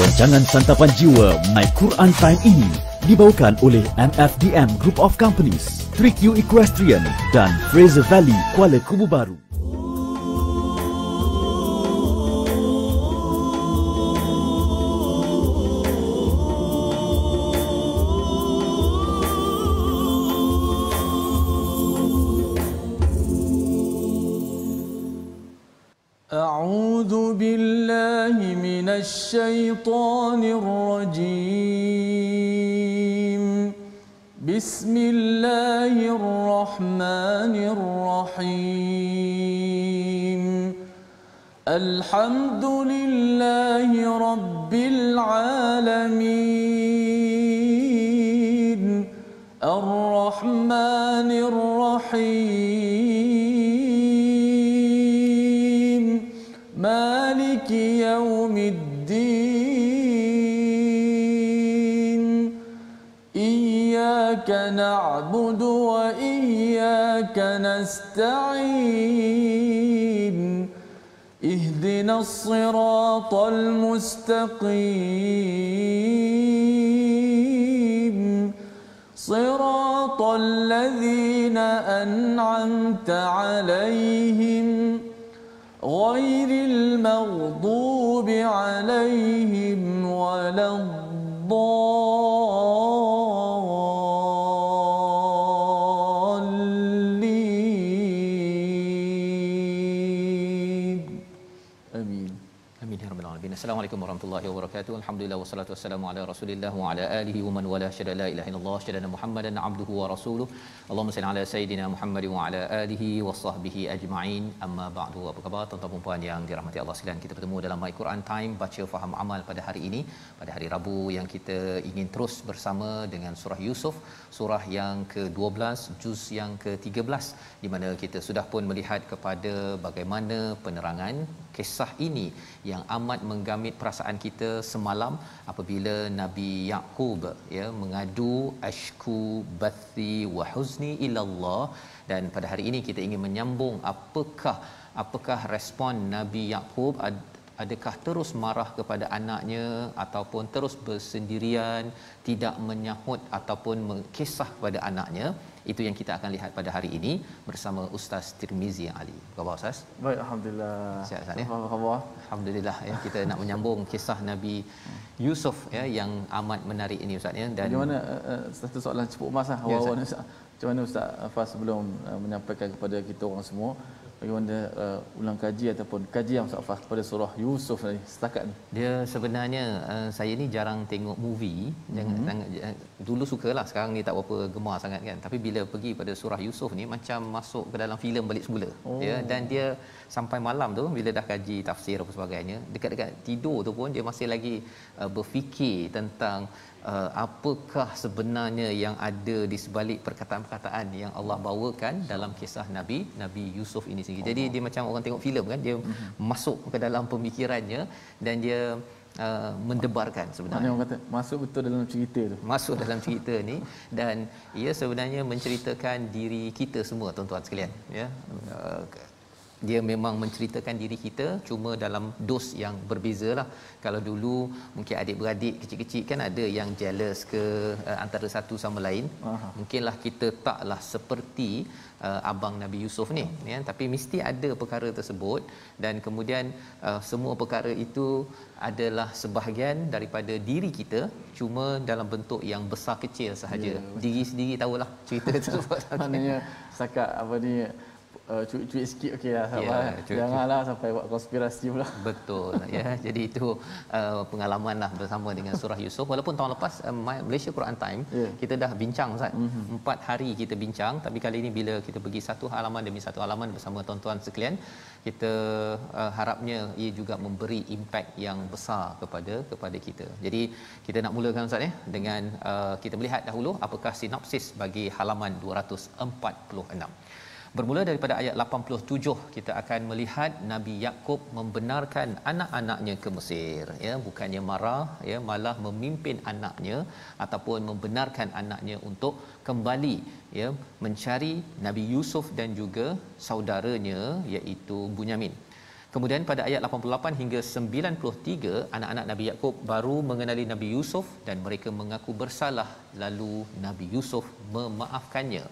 Rancangan Santapan Jiwa My Quran Time ini dibawakan oleh MFDM Group of Companies, 3Q Equestrian dan Fraser Valley Kuala Kubu Baru. أعوذ بالله من الشيطان الرجيم بسم الله الرحمن الرحيم الحمد لله رب العالمين الرحمن الرحيم مالك يوم الدين إياك نعبد وإياك نستعين اهدنا الصراط المستقيم صراط الذين أنعمت عليهم غير المغضوب عليهم ولا الضالين آمين. Amin ya rabbal alamin. Assalamualaikum warahmatullahi wabarakatuh. Alhamdulillah wassalatu wassalamu ala Rasulillah wa ala alihi wa man wala syada la ilaha illallah syada Muhammadan abduhu wa rasuluh. Allahumma salli ala sayidina Muhammad wa ala alihi wa sahbihi ajma'in. Amma ba'du. Apa khabar tuan-tuan dan puan yang dirahmati Allah sekalian? Kita bertemu dalam My Quran Time baca faham amal pada hari ini, pada hari Rabu yang kita ingin terus bersama dengan surah Yusuf, surah yang ke-12, juz yang ke-13, di mana kita sudah pun melihat kepada bagaimana penerangan kisah ini yang amat menggamit perasaan kita semalam apabila Nabi Yaqub mengadu ashku bathi wa huzni ila Allah, dan pada hari ini kita ingin menyambung apakah respon Nabi Yaqub. Adakah terus marah kepada anaknya ataupun terus bersendirian, tidak menyahut ataupun kisah kepada anaknya? Itu yang kita akan lihat pada hari ini bersama Ustaz Tirmizi Ali. Apa khabar Ustaz? Baik, alhamdulillah. Sihat Ustaz ya? Apa khabar? Alhamdulillah ya, kita nak menyambung kisah Nabi Yusuf yang amat menarik ini Ustaz ya. Dan bagaimana satu soalan cepat mas awal-awal ni Ustaz. Macam mana Ustaz Fas sebelum menyampaikan kepada kita orang semua, bagaimana ulang kaji ataupun kajian Ustaz Fas pada surah Yusuf ni setakat ni? Dia sebenarnya saya ni jarang tengok movie, dulu sukalah, sekarang ni tak berapa gemar sangat kan. Tapi bila pergi pada surah Yusuf ni macam masuk ke dalam filem balik semula. Dan dia sampai malam tu bila dah kaji tafsir apa sebagainya, dekat-dekat tidur tu pun dia masih lagi berfikir tentang apakah sebenarnya yang ada di sebalik perkataan-perkataan yang Allah bawakan dalam kisah Nabi Yusuf ini sendiri. Jadi dia macam orang tengok filem kan, dia masuk ke dalam pemikirannya dan dia mendebarkan sebenarnya. Orang kata masuk betul dalam cerita tu. Masuk dalam cerita ni, dan ia sebenarnya menceritakan diri kita semua tuan-tuan sekalian ya. Dia memang menceritakan diri kita, cuma dalam dos yang berbezalah. Kalau dulu mungkin adik-beradik kecil-kecil kan ada yang jealous ke antara satu sama lain. Mungkinlah kita taklah seperti abang Nabi Yusuf ni ya, tapi mesti ada perkara tersebut, dan kemudian semua perkara itu adalah sebahagian daripada diri kita, cuma dalam bentuk yang besar kecil sahaja. Diri sendiri tahulah cerita tersebut. Maknanya setakat apa ni cuit-cuit sikit okeylah, janganlah sampai buat konspirasi pula. Betul ya. Jadi itu pengalamanlah bersama dengan surah Yusuf. Walaupun tahun lepas Malaysia Quran Time kita dah bincang Ustaz. 4 hari kita bincang, tapi kali ini bila kita pergi satu halaman demi satu halaman bersama tuan-tuan sekalian, kita harapnya ia juga memberi impak yang besar kepada kita. Jadi kita nak mulakan Ustaz dengan kita melihat dahulu apakah sinopsis bagi halaman 246. Bermula daripada ayat 87, kita akan melihat Nabi Yaqub membenarkan anak-anaknya ke Mesir ya, bukannya marah ya, malah memimpin anaknya ataupun membenarkan anaknya untuk kembali ya mencari Nabi Yusuf dan juga saudaranya iaitu Bunyamin. Kemudian pada ayat 88 hingga 93, anak-anak Nabi Yakub baru mengenali Nabi Yusuf dan mereka mengaku bersalah, lalu Nabi Yusuf memaafkannya.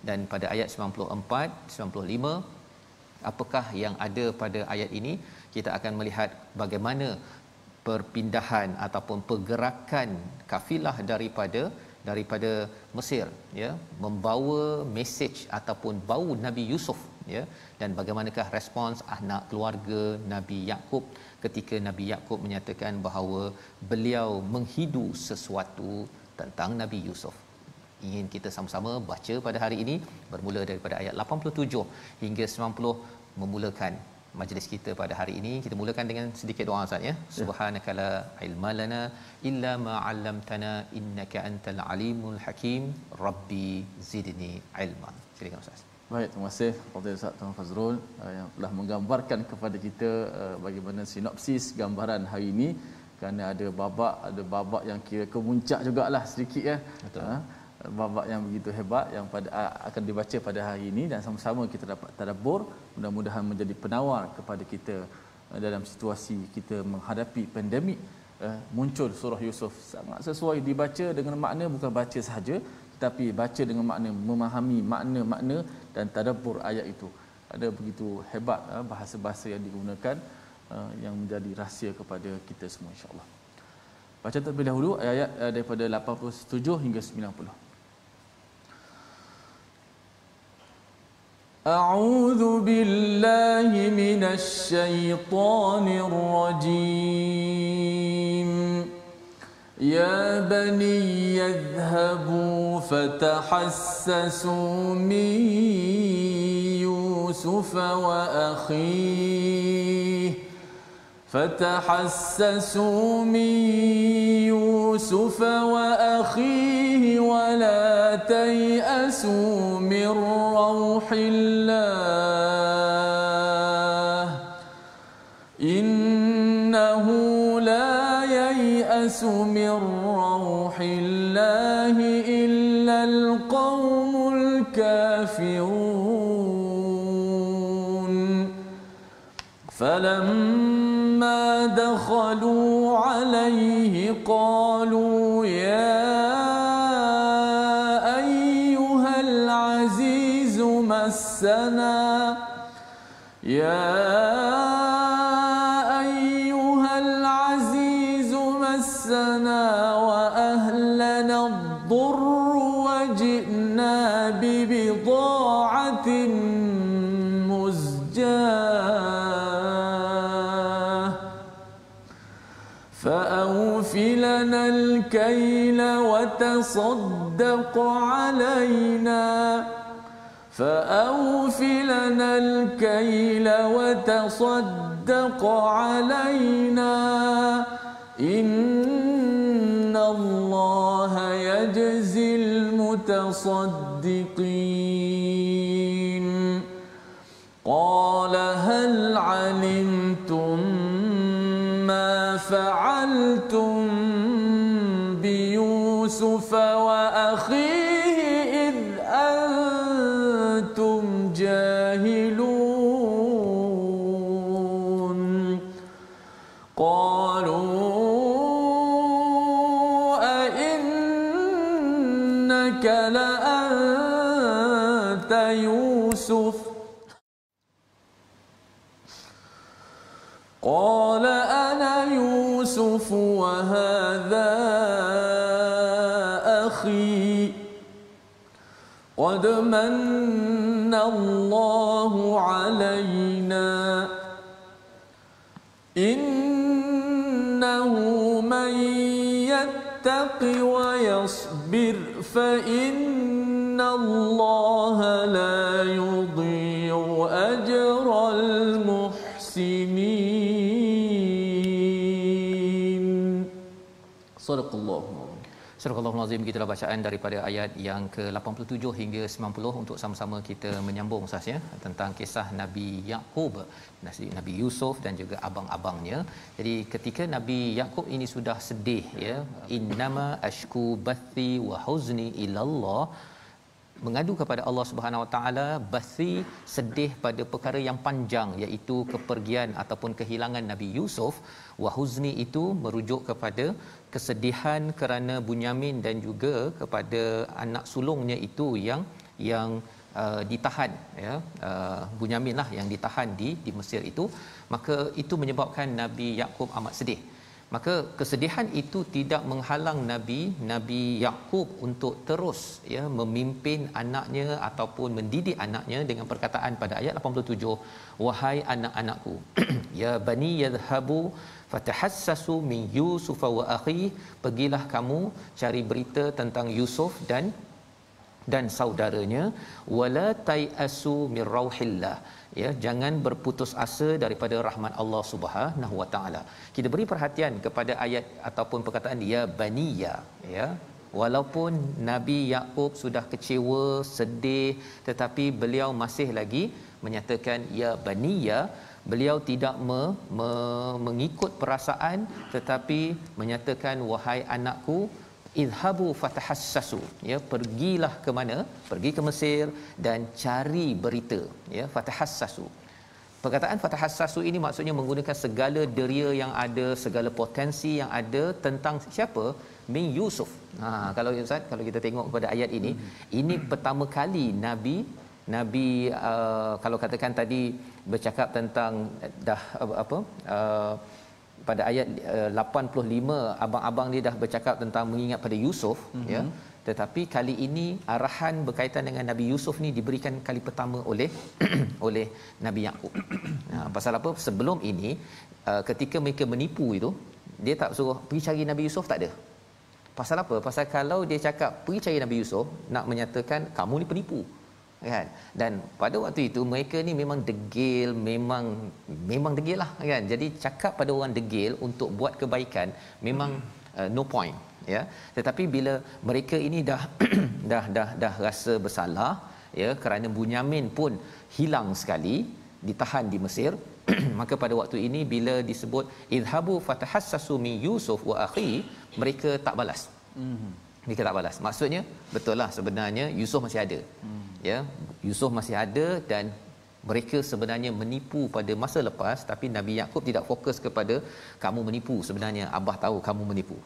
Dan pada ayat 94, 95, apakah yang ada pada ayat ini? Kita akan melihat bagaimana perpindahan ataupun pergerakan kafilah daripada Mesir, ya, membawa mesej ataupun bau Nabi Yusuf, ya, dan bagaimanakah respons anak keluarga Nabi Yakub ketika Nabi Yakub menyatakan bahawa beliau menghidu sesuatu tentang Nabi Yusuf. Ingin kita sama-sama baca pada hari ini bermula daripada ayat 87 hingga 90, memulakan majlis kita pada hari ini. Kita mulakan dengan sedikit doa, Ustaz, ya. Subhanakala ilma lana illa ma 'allamtana innaka antal alimul hakim. Rabbi zidni ilma. Silakan, Ustaz. Baik, terima kasih kepada Ustaz Tuan Fazrul yang telah menggambarkan kepada kita bagaimana sinopsis gambaran hari ini, kerana ada babak yang kira kemuncak jugalah sedikit, ya. Betul. Babak yang begitu hebat yang akan dibaca pada hari ini, dan sama-sama kita dapat tadabbur, mudah-mudahan menjadi penawar kepada kita dalam situasi kita menghadapi pandemik. Muncul surah Yusuf sangat sesuai dibaca dengan makna, bukan baca sahaja tetapi baca dengan makna, memahami makna-makna dan tadabbur ayat itu. Ada begitu hebat bahasa-bahasa yang digunakan yang menjadi rahsia kepada kita semua, insya-Allah. Baca terlebih dahulu ayat daripada 87 hingga 90. أعوذ بالله من الشيطان الرجيم يا بني يذهبوا فتحسسوا من يوسف وأخيه ولا تيأسوا من روح الله إنه لا ييأس من روح الله إلا القوم الكافرون فلما دخلوا عليه قالوا يا أيها العزيز مسنا وأهلنا الضر وجئنا ببضاعة مزجاة فأوف لنا الكيل وتصدق علينا إن الله يجزي المتصدقين قال هل علمتم ما فعلتم بيوسف وأخيه إذ أنتم جاهلون قالوا أئنك لأنت يوسف قال أنا يوسف وهذا أخي قد من الله علينا إنه من يتق ويصبر فإن الله لا يضيع أجر المحسنين. صدق الله. Surah Al-Azim, gitulah bacaan daripada ayat yang ke-87 hingga 90 untuk sama-sama kita menyambung, Ustaz, ya, tentang kisah Nabi Yakub, Nabi Yusuf dan juga abang-abangnya. Jadi ketika Nabi Yakub ini sudah sedih, ya, innama ashku bathi wa huzni ilallah, mengadu kepada Allah Subhanahu Wa Taala, bathi, sedih pada perkara yang panjang iaitu kepergian ataupun kehilangan Nabi Yusuf. Wa huzni itu merujuk kepada kesedihan kerana Bunyamin dan juga kepada anak sulungnya itu yang ditahan, ya, Bunyamin lah yang ditahan di Mesir itu. Maka itu menyebabkan Nabi Yaqub amat sedih. Maka kesedihan itu tidak menghalang Nabi Yaqub untuk terus, ya, memimpin anaknya ataupun mendidik anaknya dengan perkataan pada ayat 87, wahai anak-anakku, ya bani yadhhabu fatahassasu min Yusuf wa akhi, pergilah kamu cari berita tentang Yusuf dan saudaranya, wala tayasu mir rauhillah, ya, jangan berputus asa daripada rahmat Allah Subhanahu Wa Taala. Kita beri perhatian kepada ayat ataupun perkataan ya baniya, ya. Walaupun Nabi Yaqub sudah kecewa, sedih, tetapi beliau masih lagi menyatakan ya baniya. Beliau tidak mengikut perasaan, tetapi menyatakan wahai anakku, idhabu fatahassasu, ya, pergilah ke mana? Pergi ke Mesir dan cari berita, ya, fatahassasu. Perkataan fatahassasu ini maksudnya menggunakan segala deria yang ada, segala potensi yang ada tentang siapa? Min Yusuf. Kalau Ustaz, kalau kita tengok pada ayat ini pertama kali Nabi kalau katakan tadi bercakap tentang dah pada ayat 85 abang-abang dia dah bercakap tentang mengingat pada Yusuf, ya, tetapi kali ini arahan berkaitan dengan Nabi Yusuf ni diberikan kali pertama oleh oleh Nabi Yaqub. Pasal apa? Sebelum ini ketika mereka menipu itu, dia tak suruh pergi cari Nabi Yusuf, tak ada. Pasal apa? Pasal kalau dia cakap pergi cari Nabi Yusuf, nak menyatakan kamu ni penipu, kan? Dan pada waktu itu mereka ni memang degil, memang degil lah, kan? Jadi cakap pada orang degil untuk buat kebaikan memang no point, ya. Tetapi bila mereka ini dah dah rasa bersalah, ya, kerana Bunyamin pun hilang sekali, ditahan di Mesir, maka pada waktu ini bila disebut idhabu fatahassasu min Yusuf wa akhi, mereka tak balas. Mereka tak balas. Maksudnya betul lah, sebenarnya Yusuf masih ada. Ya, Yusuf masih ada dan mereka sebenarnya menipu pada masa lepas, tapi Nabi Yaqub tidak fokus kepada kamu menipu, sebenarnya abah tahu kamu menipu.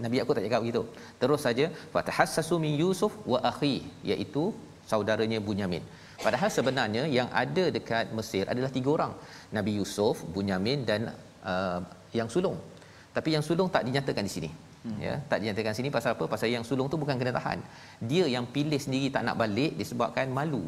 Nabi Yaqub tak cakap begitu. Terus saja fatahassasu min Yusuf wa akhi, iaitu saudaranya Bunyamin. Padahal sebenarnya yang ada dekat Mesir adalah 3 orang, Nabi Yusuf, Bunyamin dan yang sulung. Tapi yang sulung tak dinyatakan di sini. Ya, tak dinyatakan sini pasal apa? Pasal yang sulung tu bukan kena tahan. Dia yang pilih sendiri tak nak balik disebabkan malu.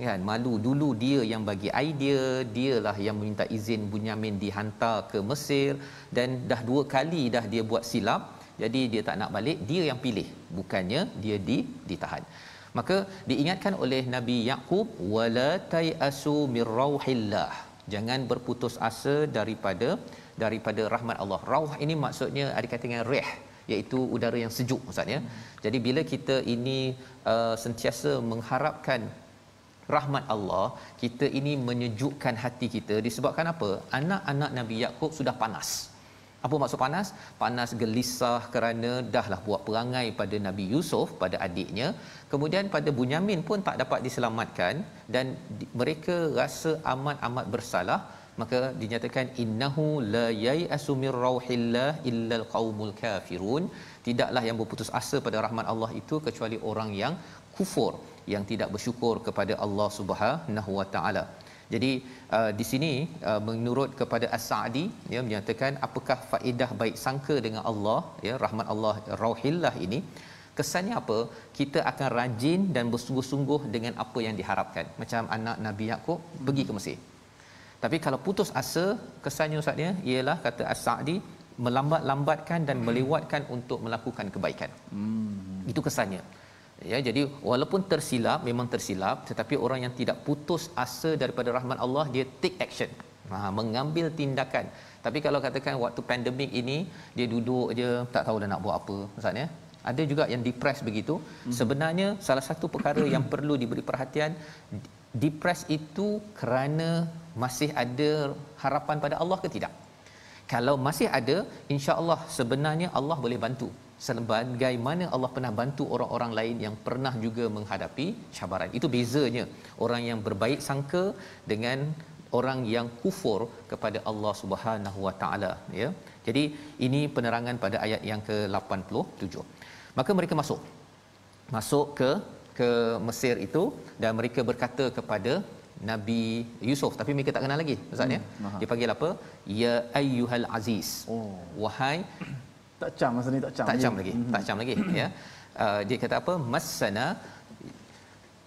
Kan? Malu. Dulu dia yang bagi idea, dialah yang meminta izin Bunyamin dihantar ke Mesir, dan dah 2 kali dah dia buat silap. Jadi dia tak nak balik, dia yang pilih, bukannya dia ditahan. Maka diingatkan oleh Nabi Yaqub, wala tayasu mir rauhillah, jangan berputus asa daripada rahmat Allah. Rauh ini maksudnya ada kaitan dengan rih, iaitu udara yang sejuk, maksudnya. Jadi bila kita ini sentiasa mengharapkan rahmat Allah, kita ini menyejukkan hati kita. Disebabkan apa? Anak-anak Nabi Yaqub sudah panas. Apa maksud panas? Panas gelisah kerana dahlah buat perangai pada Nabi Yusuf, pada adiknya. Kemudian pada Bunyamin pun tak dapat diselamatkan, dan mereka rasa amat bersalah. Maka dinyatakan innahu la yai'asu mir rauhillah illal qaumul kafirun, tidaklah yang berputus asa pada rahmat Allah itu kecuali orang yang kufur, yang tidak bersyukur kepada Allah Subhanahu wa taala. Jadi di sini menurut kepada As-Sa'di, ya, menyatakan apakah faedah baik sangka dengan Allah, ya, rahmat Allah rauhillah ini, kesannya apa? Kita akan rajin dan bersungguh-sungguh dengan apa yang diharapkan. Macam anak Nabi Yaqub pergi ke Mesir. Tapi kalau putus asa, kesannya Ustaznya ialah, kata As-Sa'di, melambat-lambatkan dan melewatkan untuk melakukan kebaikan. Itu kesannya. Ya, jadi walaupun tersilap, memang tersilap, tetapi orang yang tidak putus asa daripada rahmat Allah, dia take action, mengambil tindakan. Tapi kalau katakan waktu pandemik ini, dia duduk je, tak tahu dah nak buat apa, Ustaz, ya. Ada juga yang depress begitu. Sebenarnya salah satu perkara yang perlu diberi perhatian, depress itu kerana masih ada harapan pada Allah ke tidak? Kalau masih ada, insya-Allah sebenarnya Allah boleh bantu. sebagaimana Allah pernah bantu orang-orang lain yang pernah juga menghadapi cabaran. Itu bezanya orang yang berbaik sangka dengan orang yang kufur kepada Allah Subhanahu Wa Taala, ya. Jadi ini penerangan pada ayat yang ke-87. Maka mereka masuk ke Mesir itu, dan mereka berkata kepada Nabi Yusuf, tapi mereka tak kenal lagi ustaz, ya. Dia panggil apa? Ya ayyuhal aziz. Wahai, tak cam masa ni, tak cam lagi ya. Dia kata apa? Massana,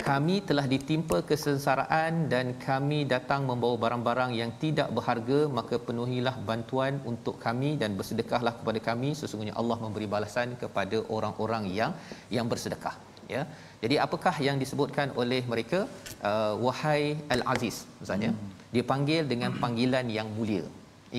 kami telah ditimpa kesengsaraan dan kami datang membawa barang-barang yang tidak berharga, maka penuhilah bantuan untuk kami dan bersedekahlah kepada kami, sesungguhnya Allah memberi balasan kepada orang-orang yang bersedekah, ya. Jadi apakah yang disebutkan oleh mereka? Wahai al-aziz, maksudnya dia panggil dengan panggilan yang mulia.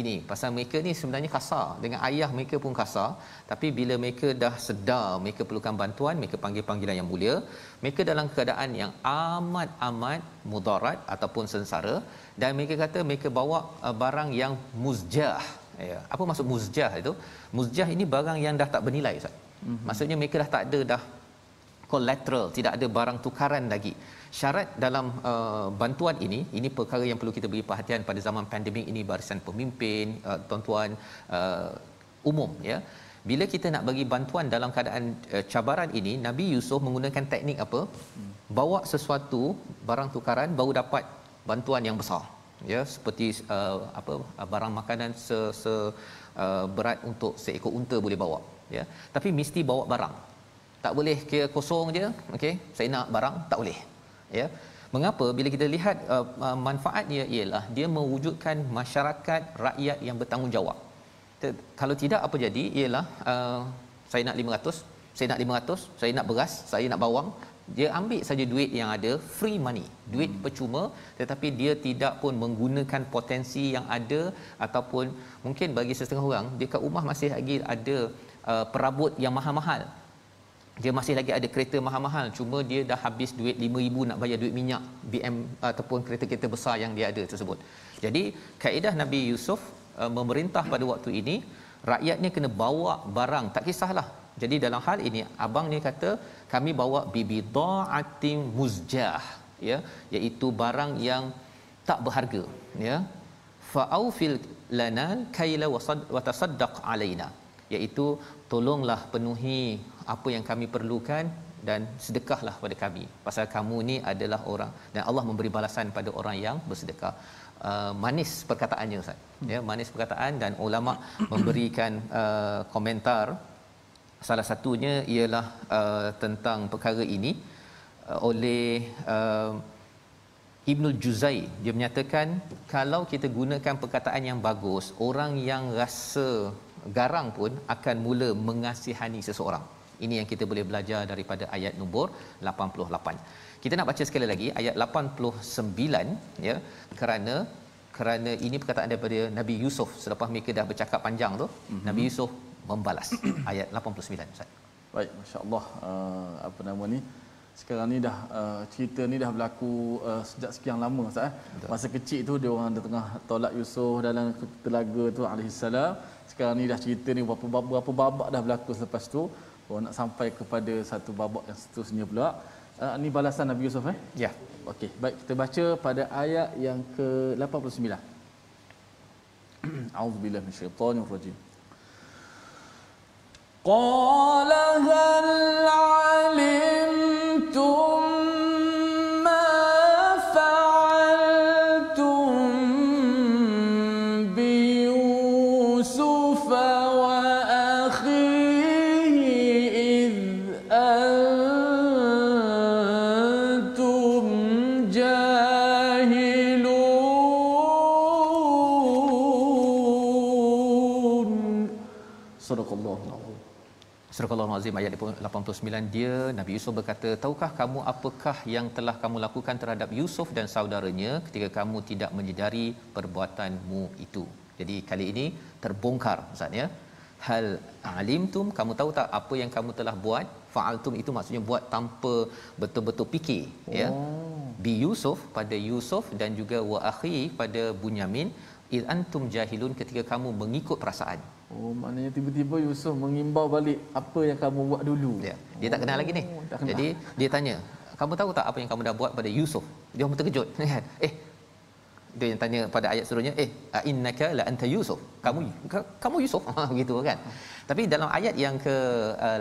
Ini pasal mereka ni sebenarnya kasar, dengan ayah mereka pun kasar, tapi bila mereka dah sedar mereka perlukan bantuan, mereka panggil panggilan yang mulia. Mereka dalam keadaan yang amat mudarat ataupun sengsara, dan mereka kata mereka bawa barang yang muzjah, ya. Apa maksud muzjah itu? Muzjah ini barang yang dah tak bernilai, ustaz. Maksudnya mereka dah tak ada dah collateral, tidak ada barang tukaran lagi. Syarat dalam bantuan ini perkara yang perlu kita beri perhatian pada zaman pandemik ini, barisan pemimpin, tuan-tuan umum, ya. Bila kita nak bagi bantuan dalam keadaan cabaran ini, Nabi Yusuf menggunakan teknik apa? Bawa sesuatu barang tukaran baru dapat bantuan yang besar, ya, seperti barang makanan berat untuk seekor unta boleh bawa, ya. Tapi mesti bawa barang. Tak boleh kira kosong je, okey, saya nak barang, tak boleh, ya. Mengapa? Bila kita lihat manfaatnya ialah dia mewujudkan masyarakat rakyat yang bertanggungjawab. Kalau tidak apa jadi ialah saya nak 500, saya nak beras, saya nak bawang, dia ambil saja duit yang ada, free money, duit percuma, tetapi dia tidak pun menggunakan potensi yang ada, ataupun mungkin bagi setengah orang dekat rumah masih lagi ada perabot yang mahal-mahal. Dia masih lagi ada kereta mahal-mahal, cuma dia dah habis duit 5,000 nak bayar duit minyak BM ataupun kereta-kereta besar yang dia ada tersebut. Jadi kaedah Nabi Yusuf memerintah pada waktu ini, rakyatnya kena bawa barang, tak kisahlah. Jadi dalam hal ini abang ni kata kami bawa bibidaatin muzjah, ya, iaitu barang yang tak berharga, ya. Fa'aufil lana kaila wa tasaddaq alaina, iaitu tolonglah penuhi apa yang kami perlukan dan sedekahlah pada kami, pasal kamu ni adalah orang, dan Allah memberi balasan pada orang yang bersedekah. Manis perkataannya, ustaz, ya, manis perkataan, dan ulama memberikan komentar. Salah satunya ialah tentang perkara ini oleh Ibnul Juzai. Dia menyatakan kalau kita gunakan perkataan yang bagus, orang yang rasa garang pun akan mula mengasihani seseorang. Ini yang kita boleh belajar daripada ayat nombor 88. Kita nak baca sekali lagi ayat 89, ya, kerana ini perkataan daripada Nabi Yusuf selepas mereka dah bercakap panjang tu. Nabi Yusuf membalas. Ayat 89, ustaz. Baik, masya-Allah. Apa nama ni? Sekarang ni dah cerita ni dah berlaku sejak sekian lama, ustaz. Masa kecil tu dia orang tengah tolak Yusuf dalam telaga tu alaihissalam. Sekarang ni dah cerita ni berapa babak dah berlaku selepas tu. Nak sampai kepada satu babak yang seterusnya pula. Ni balasan Nabi Yusuf, Ya. Okey, baik, kita baca pada ayat yang ke-89. A'udzubillahi minasyaitonir rajim. Qala hal 'alimtum ma fa'altum bi Yusuf wa akhihi id antum jahilun. Sadaqallahu. Surah Al-Azim ayat 89, dia Nabi Yusuf berkata, tahukah kamu apakah yang telah kamu lakukan terhadap Yusuf dan saudaranya ketika kamu tidak menyedari perbuatanmu itu. Jadi kali ini terbongkar, ustaz, ya. Hal alimtum, kamu tahu tak apa yang kamu telah buat? Fa'altum itu maksudnya buat tanpa betul-betul fikir, ya. Bi Yusuf, pada Yusuf, dan juga wa akhi pada Bunyamin, id antum jahilun, ketika kamu mengikut perasaan. Oh, maknanya tiba-tiba Yusuf mengimbau balik apa yang kamu buat dulu. Ya, dia tak kenal lagi ni. Jadi dia tanya, kamu tahu tak apa yang kamu dah buat pada Yusuf? Dia pun terkejut. Dia yang tanya pada ayat seterusnya, innaka la anta Yusuf. Kamu Yusuf. Begitu kan. Tapi dalam ayat yang ke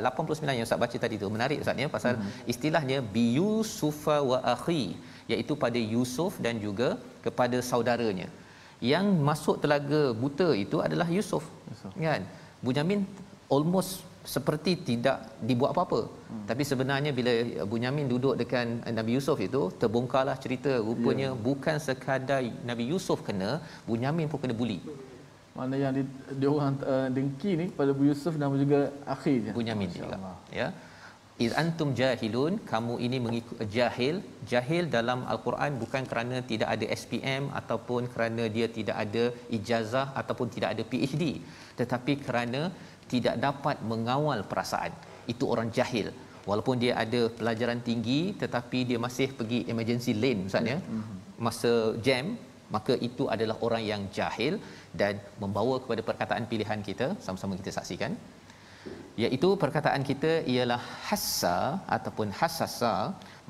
89 yang Ustaz baca tadi tu menarik Ustaz ya, pasal istilahnya bi Yusufa wa akhi, iaitu pada Yusuf dan juga kepada saudaranya. Yang masuk telaga buta itu adalah Yusuf. Kan? Bunyamin almost seperti tidak dibuat apa-apa. Tapi sebenarnya bila Bunyamin duduk dengan Nabi Yusuf itu, terbongkarlah cerita rupanya bukan sekadar Nabi Yusuf kena, Bunyamin pun kena buli. Mana yang dia orang dengki ni pada Bu Yusuf dan juga akhirnya Bunyamin juga. Ya. Iz antum jahilun, kamu ini mengikut jahil dalam al-Quran bukan kerana tidak ada SPM ataupun kerana dia tidak ada ijazah ataupun tidak ada PhD, tetapi kerana tidak dapat mengawal perasaan. Itu orang jahil. Walaupun dia ada pelajaran tinggi tetapi dia masih pergi emergency lane Ustaz ya. Masa jam, maka itu adalah orang yang jahil, dan membawa kepada perkataan pilihan kita, sama-sama kita saksikan. Iaitu perkataan kita ialah hassa ataupun hassasa,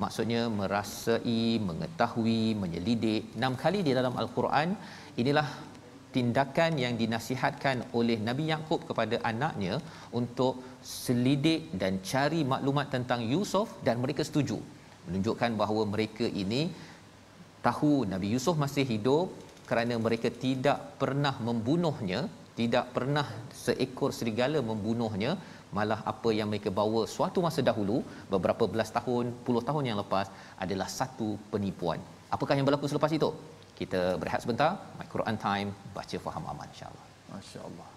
maksudnya merasai, mengetahui, menyelidik. 6 kali di dalam al-Quran. Inilah tindakan yang dinasihatkan oleh Nabi Yaqub kepada anaknya untuk selidik dan cari maklumat tentang Yusuf, dan mereka setuju, menunjukkan bahawa mereka ini tahu Nabi Yusuf masih hidup kerana mereka tidak pernah membunuhnya, tidak pernah seekor serigala membunuhnya. Malah apa yang mereka bawa suatu masa dahulu, beberapa belas tahun, puluh tahun yang lepas, adalah satu penipuan. Apakah yang berlaku selepas itu? Kita berehat sebentar. My Quran Time, baca faham aman insya-Allah. Masya-Allah.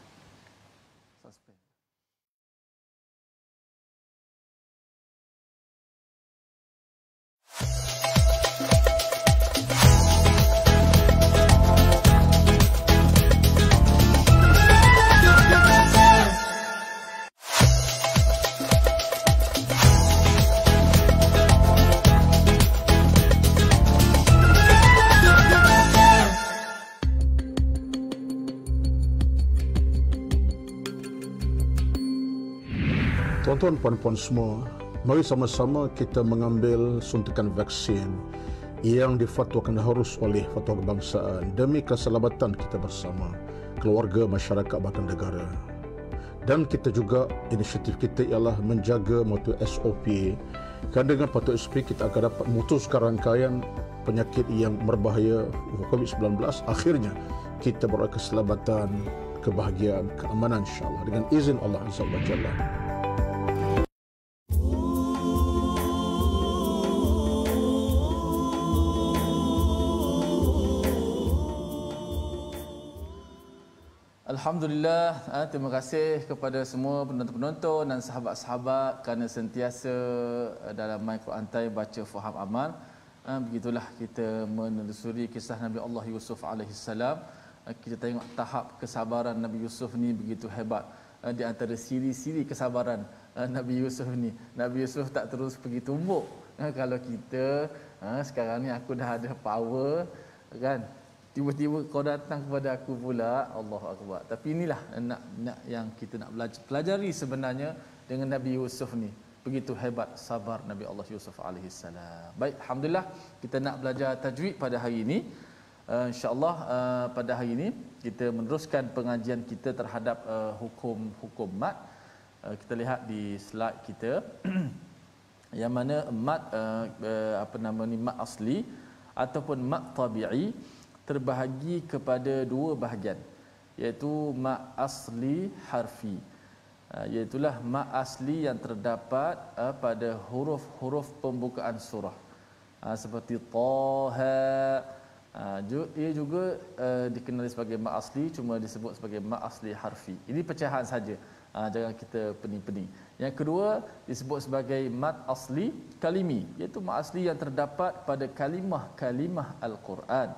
Tuan-tuan, puan-puan semua, mari sama-sama kita mengambil suntikan vaksin yang difatwakan harus oleh Fatwa Kebangsaan demi keselamatan kita bersama, keluarga, masyarakat, bahkan negara. Dan kita juga, inisiatif kita ialah menjaga mutu SOP. Kerana dengan patuh SOP kita akan dapat memutuskan rangkaian penyakit yang berbahaya COVID-19. Akhirnya kita beroleh keselamatan, kebahagiaan, keamanan insya-Allah dengan izin Allah Azza wa Jalla. Alhamdulillah, terima kasih kepada semua penonton-penonton dan sahabat-sahabat kerana sentiasa dalam My Quran Time baca faham amal. Begitulah kita menelusuri kisah Nabi Allah Yusuf alaihissalam. Kita tengok tahap kesabaran Nabi Yusuf ni begitu hebat. Di antara siri-siri kesabaran Nabi Yusuf ni, Nabi Yusuf tak terus pergi tumbuk. Kalau kita sekarang ni aku dah ada power kan, tiba-tiba kau datang kepada aku pula, Allahu Akbar. Tapi inilah nak yang kita nak pelajari sebenarnya dengan Nabi Yusuf ni. Begitu hebat sabar Nabi Allah Yusuf alaihissalam. Baik, alhamdulillah kita nak belajar tajwid pada hari ini. InsyaAllah pada hari ini kita meneruskan pengajian kita terhadap hukum mat. Kita lihat di slide kita yang mana mat mat asli ataupun mat tabi'i terbahagi kepada dua bahagian, iaitu mat asli harfi, iaitulah mat asli yang terdapat pada huruf-huruf pembukaan surah, seperti Taha. Ia juga dikenali sebagai mat asli, cuma disebut sebagai mat asli harfi. Ini pecahan saja, jangan kita pening-pening. Yang kedua disebut sebagai mat asli kalimi, iaitu mat asli yang terdapat pada kalimah-kalimah Al-Quran.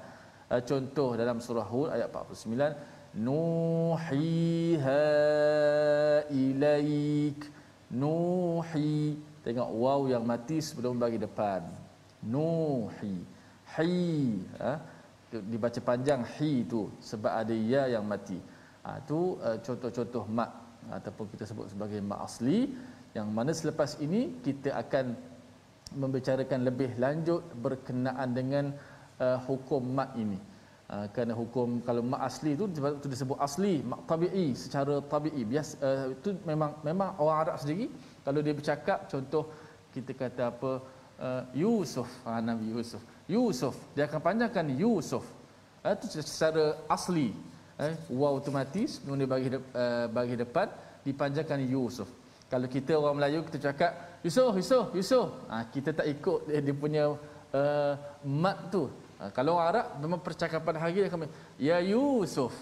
Contoh dalam surah Hud ayat 49, nuhiha ilaik. Nuhi, tengok waw yang mati sebelum bagi depan. Nuhi, hi, dibaca panjang hi tu sebab ada ya yang mati. Itu contoh-contoh mat ataupun kita sebut sebagai mat asli, yang mana selepas ini kita akan membicarakan lebih lanjut berkenaan dengan hukum mat ini. Kerana hukum kalau mat asli itu disebut asli, mat tabi'i, secara tabi'i biasa, itu memang orang Arab sendiri kalau dia bercakap, contoh kita kata apa, Yusuf, Nabi Yusuf dia akan panjangkan Yusuf, itu secara asli, waw tu mati kemudian bagi depan dipanjangkan Yusuf. Kalau kita orang Melayu kita cakap Yusuf, kita tak ikut dia punya mat tu. Kalau orang Arab memang percakapan hari dia akan ya Yusuf,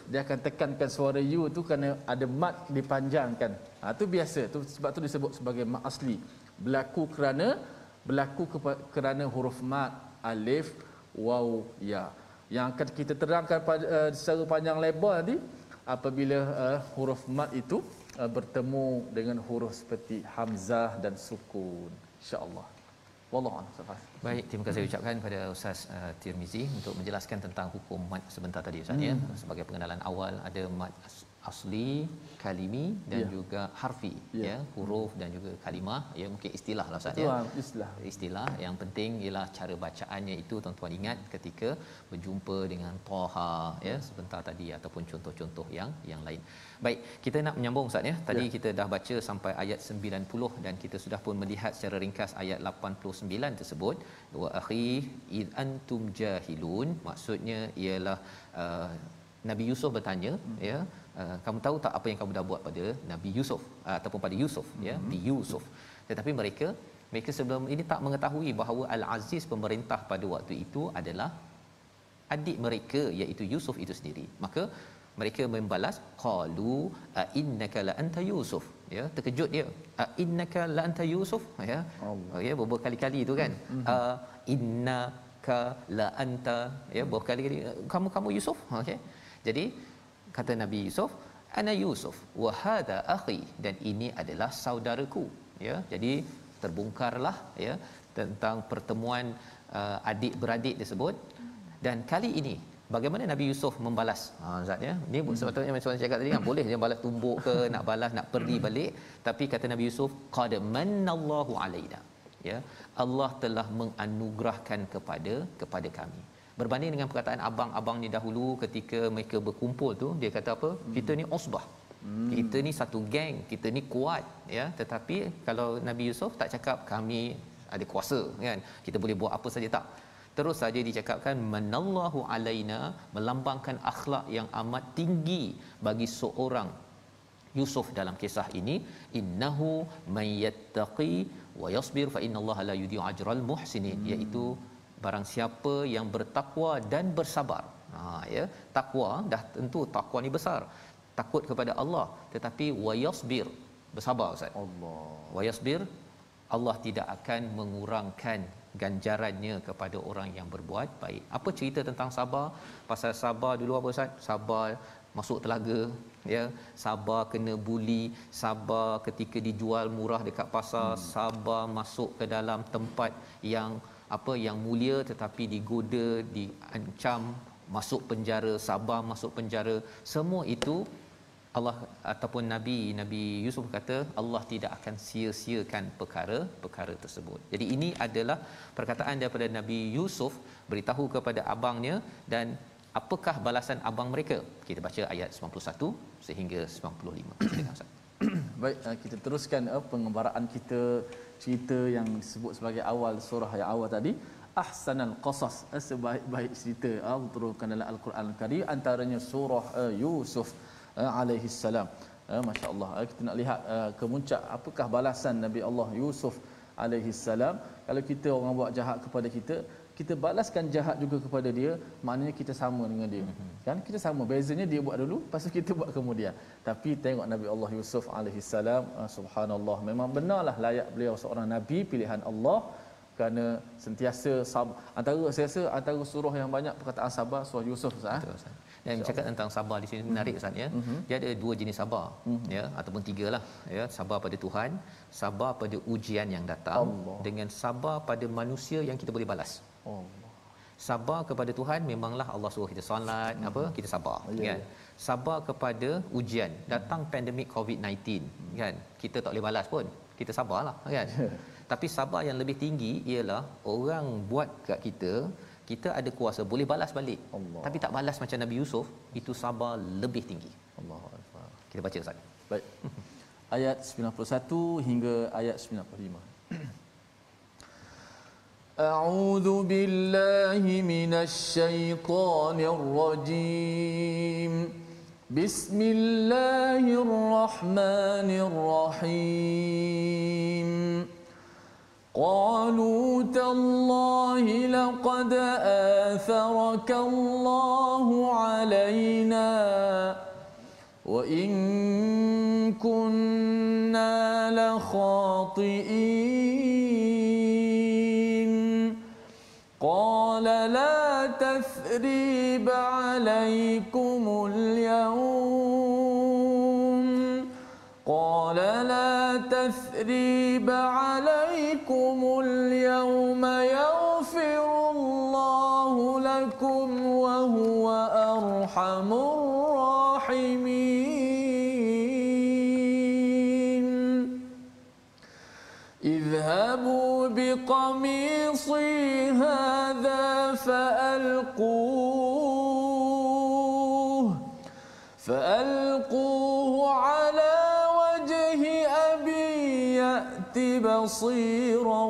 dia akan tekankan suara you tu kerana ada mat dipanjangkan. Tu biasa tu, sebab tu disebut sebagai mat asli. Berlaku kerana huruf mat, alif, waw, ya. Yang akan kita terangkan secara panjang lebar nanti apabila huruf mat itu bertemu dengan huruf seperti hamzah dan sukun, insya-Allah. Wallahu a'lam. Baik, terima kasih ucapkan pada Ustaz Tirmizi untuk menjelaskan tentang hukum mat sebentar tadi Ustaz ya. Sebagai pengenalan awal, ada mat asli, kalimi dan juga harfi ya, huruf dan juga kalimah ya, mungkin istilah lah Ustaz ya. Istilah yang penting ialah cara bacaannya itu tuan-tuan ingat ketika berjumpa dengan Taha ya sebentar tadi ataupun contoh-contoh yang lain. Baik, kita nak menyambung Ustaz ya. Tadi kita dah baca sampai ayat 90 dan kita sudah pun melihat secara ringkas ayat 89 tersebut. Wa akhi id antum jahilun, maksudnya ialah Nabi Yusuf bertanya ya, kamu tahu tak apa yang kamu dah buat pada Nabi Yusuf ataupun pada Yusuf ya, di Yusuf. Tetapi mereka sebelum ini tak mengetahui bahawa Al-Aziz pemerintah pada waktu itu adalah adik mereka iaitu Yusuf itu sendiri. Maka mereka membalas qalu a innaka la anta Yusuf ya, terkejut dia, a innaka la anta Yusuf ya. Ya beberapa kali-kali itu kan, innaka la anta ya, beberapa kali-kali kamu Yusuf. Okey, jadi kata Nabi Yusuf, ana Yusuf wa hadha akhi, dan ini adalah saudaraku ya. Jadi terbongkarlah ya tentang pertemuan adik beradik tersebut. Dan kali ini bagaimana Nabi Yusuf membalas Ustaz ya. Ni sebetulnya macam saya cakap tadi kan, boleh dia balas tumbuk ke nak balas nak pergi balik, tapi kata Nabi Yusuf, qad mannallahu alaina ya, Allah telah menganugerahkan kepada kami. Berbanding dengan perkataan abang-abang ni dahulu ketika mereka berkumpul tu, dia kata apa? Kita ni usbah. Kita ni satu geng, kita ni kuat ya. Tetapi kalau Nabi Yusuf tak cakap kami ada kuasa kan, kita boleh buat apa saja, tak. Terus saja dicakapkan manallahu alaina, melambangkan akhlak yang amat tinggi bagi seorang Yusuf dalam kisah ini. Innahu may yattaqi wa yasbir fa innallaha la yudhi'u ajral muhsinin, iaitu barang siapa yang bertakwa dan bersabar. Ya, takwa dah tentu takwa ni besar, takut kepada Allah, tetapi wa yasbir, bersabar Ustaz. Wa yasbir, Allah tidak akan mengurangkan ganjarannya kepada orang yang berbuat baik. Apa cerita tentang sabar? Pasal sabar dulu apa Ustaz? Sabar masuk telaga ya, sabar kena buli, sabar ketika dijual murah dekat pasar, sabar masuk ke dalam tempat yang yang mulia tetapi digoda, diancam masuk penjara, sabar masuk penjara. Semua itu Allah ataupun Nabi Yusuf kata Allah tidak akan sia-siakan perkara tersebut. Jadi ini adalah perkataan daripada Nabi Yusuf beritahu kepada abangnya, dan apakah balasan abang mereka? Kita baca ayat 91 sehingga 95. Silakan Ustaz. Baik, kita teruskan pengembaraan kita, cerita yang disebut sebagai awal surah yang awal tadi, ahsanal qasas, sebaik-baik cerita turunkan dalam Al-Quran Al-Karim, antaranya surah Yusuf alaihi salam. Masya-Allah, kita nak lihat kemuncak apakah balasan Nabi Allah Yusuf alaihi salam. Kalau kita orang buat jahat kepada kita, kita balaskan jahat juga kepada dia, maknanya kita sama dengan dia. Kan kita sama, bezanya dia buat dulu, lepas tu kita buat kemudian. Tapi tengok Nabi Allah Yusuf alaihi salam, subhanallah, memang benarlah layak beliau seorang nabi pilihan Allah, kerana sentiasa sabar. Saya rasa antara surah yang banyak perkataan sabar surah Yusuf Ustaz. Dan bercakap tentang sabar di sini menarik Ustaz ya. Dia ada dua jenis sabar ya, ataupun tiga lah ya. Sabar pada Tuhan, sabar pada ujian yang datang, dengan sabar pada manusia yang kita boleh balas. Sabar kepada Tuhan memanglah Allah suruh kita solat, apa kita sabar, kan. Sabar kepada ujian, datang pandemik COVID-19, kan. Kita tak boleh balas pun. Kita sabarlah, kan. Tapi sabar yang lebih tinggi ialah orang buat kat kita, kita ada kuasa boleh balas balik. Allah. Tapi tak balas macam Nabi Yusuf, itu sabar lebih tinggi. Allahu akbar. Kita baca Ustaz. Baik. Ayat 91 hingga ayat 95. A'udzu billahi minasy syaithanir rajim. Bismillahirrahmanirrahim. Qalu tallahi laqad atharaka Allahu alaina wa in kunna la khati'in. Qala la tathriba alaykumul yawm. Qala la tathriba alaykumul yawma yaghfirullahu lakum wa huwa arhamur rahimin. Idhhabu biqamisi hadha فألقوه على وجه أبي يأت بصيرا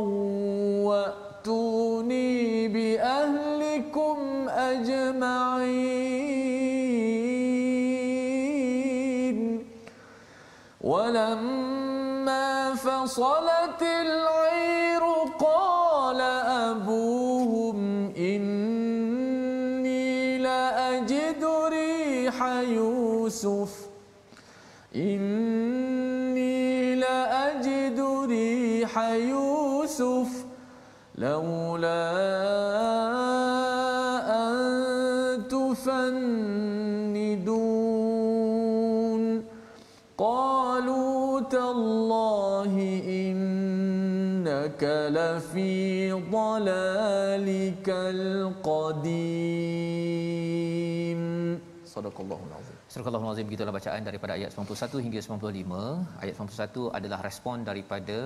وأتوني بأهلكم أجمعين. ولما فصلت العير قال أبوهم إني لأجد ريح يوسف لولا أن تفندون. قالوا تالله إنك لفي ضلالك القديم. Sadaqallahul azim. Surahul Azim, begitulah bacaan daripada ayat 91 hingga 95. Ayat 91 adalah respon daripada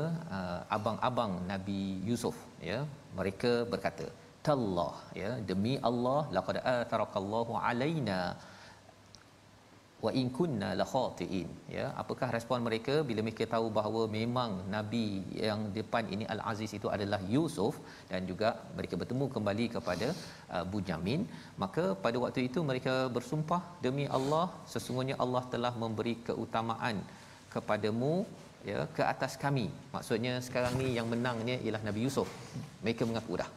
abang-abang Nabi Yusuf, ya. Mereka berkata, "Tallah," ya, demi Allah, laqad atarakallahu alaina wa in kunna la khatiin, ya. Apakah respon mereka bila mereka tahu bahawa memang nabi yang depan ini Al-Aziz itu adalah Yusuf, dan juga mereka bertemu kembali kepada Bunyamin. Maka pada waktu itu mereka bersumpah, demi Allah, sesungguhnya Allah telah memberi keutamaan kepadamu, ya, ke atas kami. Maksudnya sekarang ni yang menangnya ialah Nabi Yusuf. Mereka mengaku dah,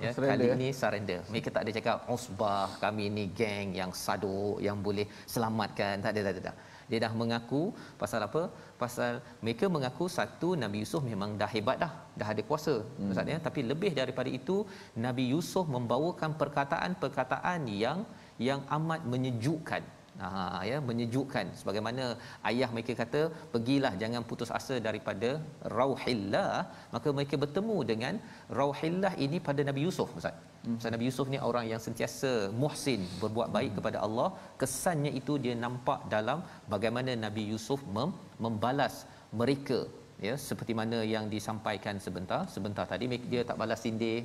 ya, kali ini surrender. Mereka tak ada cakap usbah, kami ni geng yang saduk yang boleh selamatkan, tak ada. Dia dah mengaku. Pasal apa? Pasal mereka mengaku satu, Nabi Yusuf memang dah hebat dah ada kuasa, Ustaz, ya. Tapi lebih daripada itu, Nabi Yusuf membawakan perkataan-perkataan yang amat menyejukkan. Ya, menyejukkan. Sebagaimana ayah mereka kata, pergilah, jangan putus asa daripada Rauhillah. Maka mereka bertemu dengan Rauhillah ini pada Nabi Yusuf, Ustaz. Nabi Yusuf ni orang yang sentiasa muhsin, berbuat baik kepada Allah. Kesannya itu dia nampak dalam bagaimana Nabi Yusuf membalas mereka, ya, seperti mana yang disampaikan sebentar tadi. Dia tak balas sindir,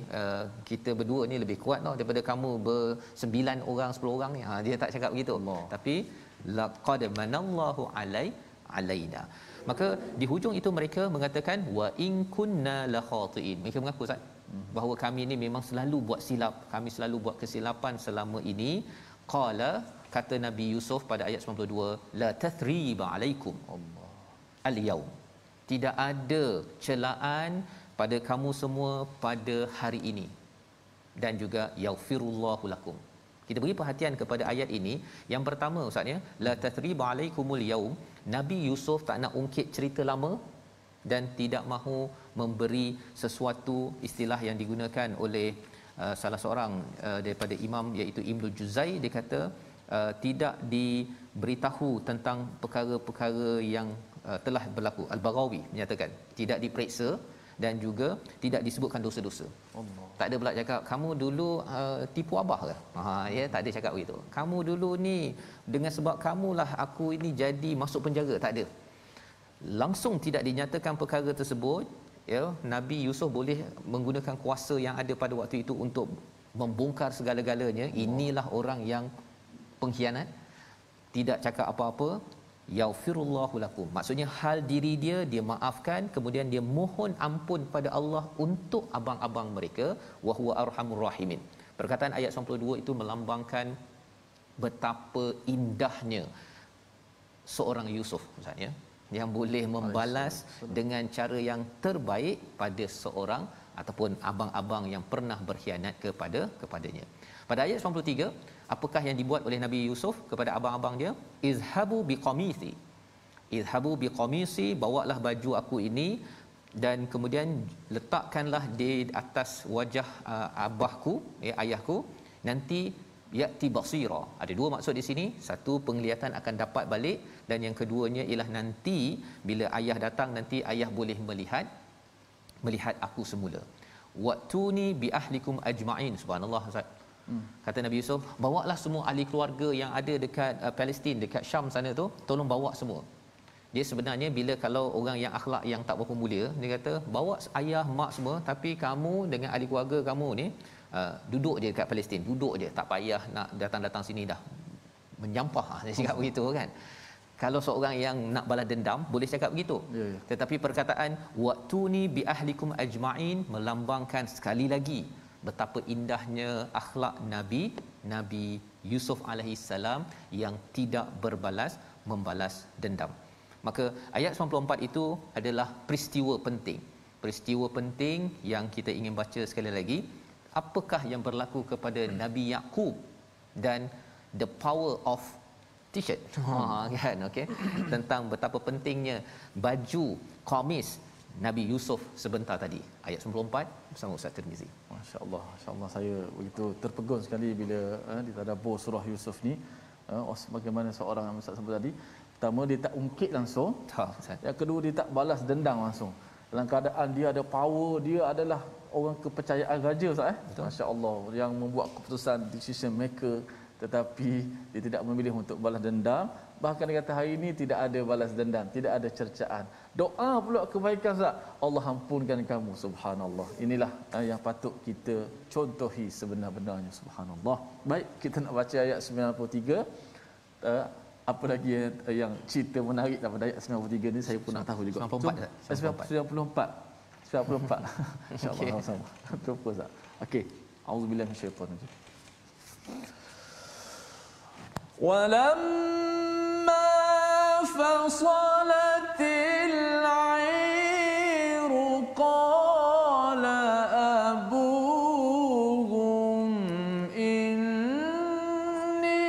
kita berdua ni lebih kuat daripada kamu 9 orang 10 orang ni. Dia tak cakap begitu. Allah. Tapi laqad manallahu alaina. Maka di hujung itu mereka mengatakan wa in kunna la khatiin. Mereka mengaku, Ustaz, bahawa kami ni memang selalu buat silap, kami selalu buat kesilapan selama ini. Qala, kata Nabi Yusuf pada ayat 92, la tathriba alaikum Allah al-yaum. Tidak ada celaan pada kamu semua pada hari ini, dan juga yaghfirullahu lakum. Kita beri perhatian kepada ayat ini. Yang pertama, Ustaz, ya, la tathriba alaikumul yaum. Nabi Yusuf tak nak ungkit cerita lama dan tidak mahu memberi sesuatu, istilah yang digunakan oleh salah seorang daripada imam, iaitu Ibnu Juzai. Dia kata tidak diberitahu tentang perkara-perkara yang telah berlaku. Al-Baghawi menyatakan tidak diperiksa, dan juga tidak disebutkan dosa-dosa. Allah. Tak ada pula cakap kamu dulu tipu abah ke? Ya, tak ada cakap begitu. Kamu dulu ni dengan sebab kamulah aku ini jadi masuk penjara, tak ada. Langsung tidak dinyatakan perkara tersebut, ya. Nabi Yusuf boleh menggunakan kuasa yang ada pada waktu itu untuk membongkar segala-galanya. Inilah orang yang pengkhianat, tidak cakap apa-apa. Yaghfirullahu lakum, maksudnya hal diri dia maafkan, kemudian dia mohon ampun pada Allah untuk abang-abang mereka. Wa huwa arhamur rahimin. Perkataan ayat 92 itu melambangkan betapa indahnya seorang Yusuf, Ustaz, ya, yang boleh membalas dengan cara yang terbaik pada seorang ataupun abang-abang yang pernah berkhianat kepadanya. Pada ayat 93, apakah yang dibuat oleh Nabi Yusuf kepada abang-abang dia? Izhabu biqamisi. Izhabu biqamisi, bawalah baju aku ini dan kemudian letakkanlah di atas wajah abahku, ayahku, nanti yati basira. Ada dua maksud di sini. Satu, penglihatan akan dapat balik, dan yang keduanya ialah nanti bila ayah datang, nanti ayah boleh melihat aku semula. Watuni bi ahlikum ajma'in. Subhanallah, Ustaz. Kata Nabi Yusuf, bawalah semua ahli keluarga yang ada dekat Palestin, dekat Syam sana tu, tolong bawa semua. Dia sebenarnya bila kalau orang yang akhlak yang tak berapa mulia, dia kata bawa ayah mak semua, tapi kamu dengan ahli keluarga kamu ni duduk je dekat Palestin, duduk je, tak payah nak datang-datang sini dah menyampah. Dia cakap begitu kan. Kalau seorang yang nak balas dendam boleh cakap begitu. Tetapi perkataan waqtuni bi ahlikum ajma'in melambangkan sekali lagi betapa indahnya akhlak Nabi Yusuf alaihi salam yang tidak membalas dendam. Maka ayat 94 itu adalah peristiwa penting yang kita ingin baca sekali lagi. Apakah yang berlaku kepada Nabi Yaqub dan the power of t-shirt, kan, okey, tentang betapa pentingnya baju qamis Nabi Yusuf sebentar tadi. Ayat 94 bersama Ustaz Tirmizi. Masya-Allah, masya-Allah, saya begitu terpegun sekali bila ditadabbur surah Yusuf ni. Bagaimana seorang yang Ustaz sebut tadi, pertama dia tak ungkit langsung, yang kedua dia tak balas dendam langsung. Dalam keadaan dia ada power, dia adalah orang kepercayaan raja, Ustaz, masya-Allah, yang membuat keputusan, decision maker, tetapi dia tidak memilih untuk balas dendam. Bahkan dia kata hari ini tidak ada balas dendam, tidak ada cercaan. Doa pula kebaikan, Ustaz. Allah ampunkan kamu, subhanallah. Inilah yang patut kita contohi sebenar-benarnya, subhanallah. Baik, kita nak baca ayat 93. Apa lagi yang cerita menarik daripada ayat 93 ni, saya pun nak tahu juga. 94. 94. Insya-Allah sama. Terus, Ustaz. Okey. Auzubillahi minasyaitanir rajim. ولما فصلت العير قال أبوهم إني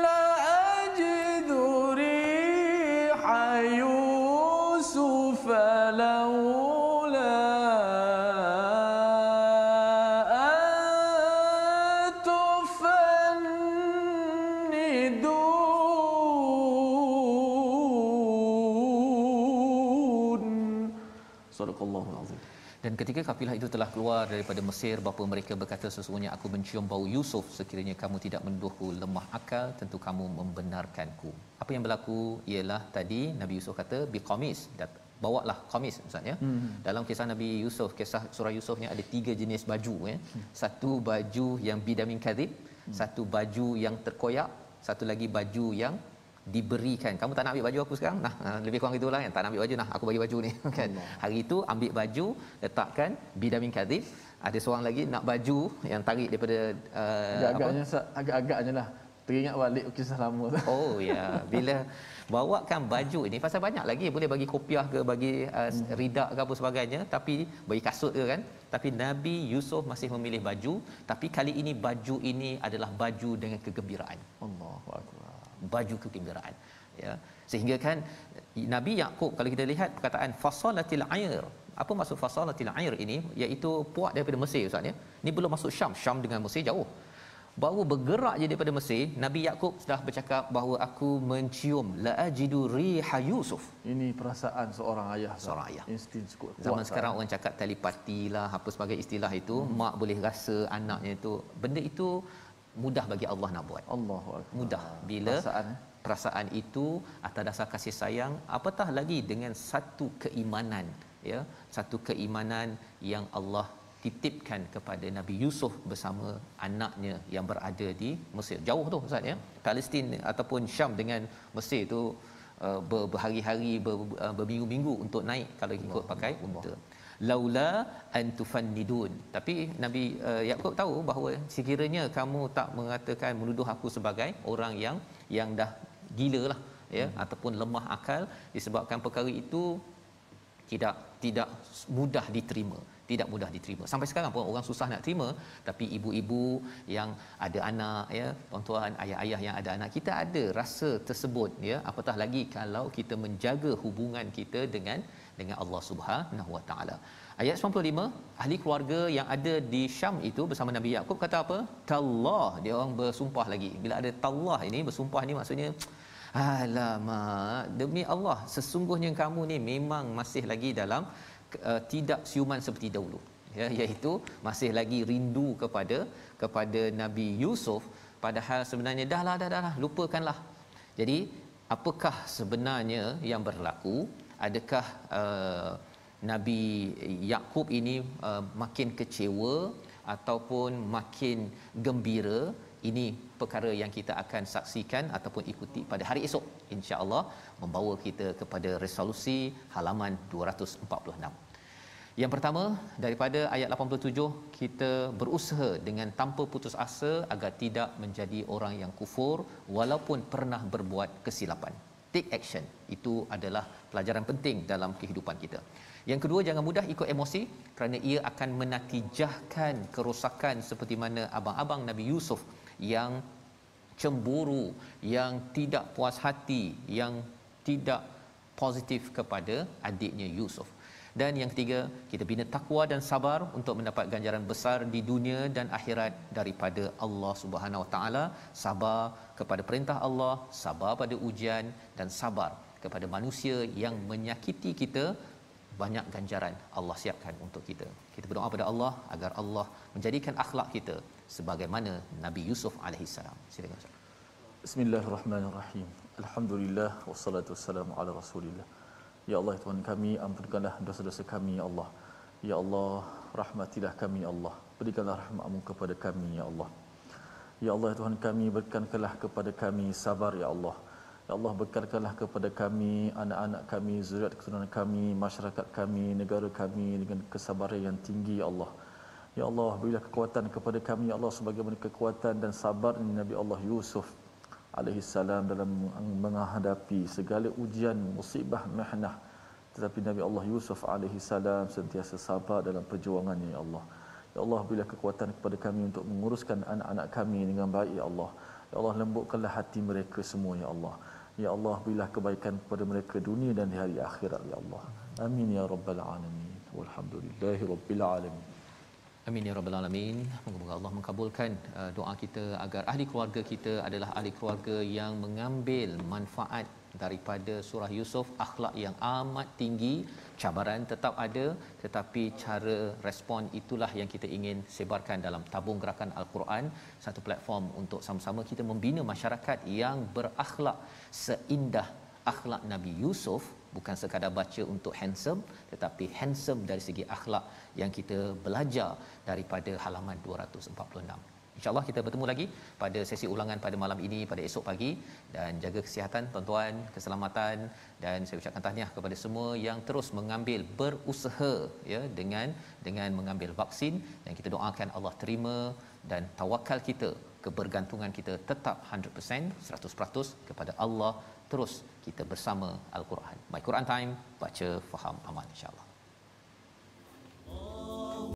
لأجد ريح يوسف لولا Dan ketika kafilah itu telah keluar daripada Mesir, bapa mereka berkata, sesungguhnya aku mencium bau Yusuf. Sekiranya kamu tidak menuduhku lemah akal, tentu kamu membenarkanku. Apa yang berlaku ialah tadi Nabi Yusuf kata biqamis, bawalah qamis, Ustaz, ya. Dalam kisah Nabi Yusuf, kisah surah Yusuf ni ada 3 jenis baju, ya. Satu baju yang bidamin kadhib, satu baju yang terkoyak, satu lagi baju yang diberikan. Kamu tak nak ambil baju aku sekarang? Nah, lebih kurang gitulah kan. Tak nak ambil baju, nah aku bagi baju ni kan. Hari itu ambil baju, letakkan bidamin kadhib. Ada seorang lagi nak baju yang tarik daripada agak-agaknya lah teringat balik kisah lama tu. Oh ya, bila bawakan baju ini, pasal banyak lagi boleh bagi kopiah ke, bagi ridak ke apa sebagainya, tapi bagi kasut ke kan. Tapi Nabi Yusuf masih memilih baju, tapi kali ini baju ini adalah baju dengan kegembiraan. Allahu akbar. Baju kegembiraan, ya. Sehingga kan Nabi Yaqub, kalau kita lihat perkataan fasalatil air, apa maksud fasalatil air ini? Iaitu puak daripada Mesir, Ustaz, ya. Ni belum masuk Syam. Syam dengan Mesir jauh. baru bergerak je daripada Mesir, Nabi Yakub sudah bercakap bahawa aku mencium la ajidu riha Yusuf. Ini perasaan seorang ayah. Seorang ayah. Insting kuat. Zaman sekarang orang cakap telepati lah, apa sebagai istilah itu, mak boleh rasa anaknya itu. Benda itu mudah bagi Allah nak buat. Allahu Akbar. Mudah bila perasaan itu atas dasar kasih sayang, apatah lagi dengan satu keimanan, ya, satu keimanan yang Allah titipkan kepada Nabi Yusuf bersama anaknya yang berada di Mesir. Jauh tu Ustaz, ya. Palestin ataupun Syam dengan Mesir tu berhari-hari, berminggu-minggu untuk naik kalau ikut pakai unta. Laula an tufannidun. Tapi Nabi Yakub tahu bahawa sekiranya kamu tak mengatakan menuduh aku sebagai orang yang dah gila lah, ya, ataupun lemah akal, disebabkan perkara itu tidak mudah diterima. Tidak mudah diterima. Sampai sekarang pun orang susah nak terima, tapi ibu-ibu yang ada anak, ya, tuan-tuan, ayah-ayah yang ada anak, kita ada rasa tersebut, ya, apatah lagi kalau kita menjaga hubungan kita dengan Allah Subhanahu Wa Taala. Ayat 95, ahli keluarga yang ada di Syam itu bersama Nabi Yakub kata apa? Tallah, dia orang bersumpah lagi. Bila ada tallah ini, bersumpah ni maksudnya alamak, demi Allah, sesungguhnya kamu ni memang masih lagi dalam tidak siuman seperti dahulu, ya, iaitu masih lagi rindu kepada Nabi Yusuf, padahal sebenarnya dah, lupakanlah. Jadi apakah sebenarnya yang berlaku? Adakah Nabi Yakub ini makin kecewa ataupun makin gembira? Ini perkara yang kita akan saksikan ataupun ikuti pada hari esok, insya-Allah, membawa kita kepada resolusi halaman 246. Yang pertama, daripada ayat 87, kita berusaha dengan tanpa putus asa agar tidak menjadi orang yang kufur walaupun pernah berbuat kesilapan. Take action. Itu adalah pelajaran penting dalam kehidupan kita. Yang kedua, jangan mudah ikut emosi kerana ia akan menatijahkan kerosakan seperti mana abang-abang Nabi Yusuf yang cemburu, yang tidak puas hati, yang tidak positif kepada adiknya Yusuf. Dan yang ketiga, kita bina takwa dan sabar untuk mendapat ganjaran besar di dunia dan akhirat daripada Allah Subhanahu Wa Taala. Sabar kepada perintah Allah, sabar pada ujian, dan sabar kepada manusia yang menyakiti kita. Banyak ganjaran Allah siapkan untuk kita. Kita berdoa pada Allah agar Allah menjadikan akhlak kita sebagaimana Nabi Yusuf alaihissalam. Silakan Ustaz. Bismillahirrahmanirrahim. Alhamdulillah wassalatu wassalamu ala Rasulillah. Ya Allah, Tuhan kami, ampunkanlah dosa-dosa kami, ya Allah. Ya Allah, rahmatilah kami, ya Allah. Berikanlah rahmat-Mu kepada kami, ya Allah. Ya Allah, Tuhan kami, berikanlah kepada kami sabar, ya Allah. Ya Allah, berkatkanlah kepada kami, anak-anak kami, zuriat keturunan kami, masyarakat kami, negara kami dengan kesabaran yang tinggi, ya Allah. Ya Allah, berilah kekuatan kepada kami, ya Allah, sebagaimana kekuatan dan sabar Nabi Allah Yusuf alaihi salam dalam menghadapi segala ujian, musibah, mihnah. Tetapi Nabi Allah Yusuf alaihi salam sentiasa sabar dalam perjuangannya, ya Allah. Ya Allah, berilah kekuatan kepada kami untuk menguruskan anak-anak kami dengan baik, ya Allah. Ya Allah, lembutkanlah hati mereka semua, ya Allah. Ya Allah, berilah kebaikan kepada mereka dunia dan di hari akhirat, ya Allah. Amin ya rabbal alamin. Walhamdulillahi rabbil alamin. Amin ya rabbal alamin. Moga-moga Allah mengabulkan doa kita agar ahli keluarga kita adalah ahli keluarga yang mengambil manfaat daripada surah Yusuf. Akhlak yang amat tinggi, cabaran tetap ada, tetapi cara respon itulah yang kita ingin sebarkan dalam tabung gerakan Al-Quran, satu platform untuk sama-sama kita membina masyarakat yang berakhlak seindah akhlak Nabi Yusuf. Bukan sekadar baca untuk handsome, tetapi handsome dari segi akhlak yang kita belajar daripada halaman 246. InsyaAllah kita bertemu lagi pada sesi ulangan pada malam ini, pada esok pagi. Dan jaga kesihatan tuan-tuan, keselamatan, dan saya ucapkan tahniah kepada semua yang terus mengambil berusaha, ya, dengan mengambil vaksin. Dan kita doakan Allah terima, dan tawakal kita, kebergantungan kita tetap 100%, 100% kepada Allah. Terus kita bersama Al-Quran. My Quran Time, baca, faham, amal, insya-Allah.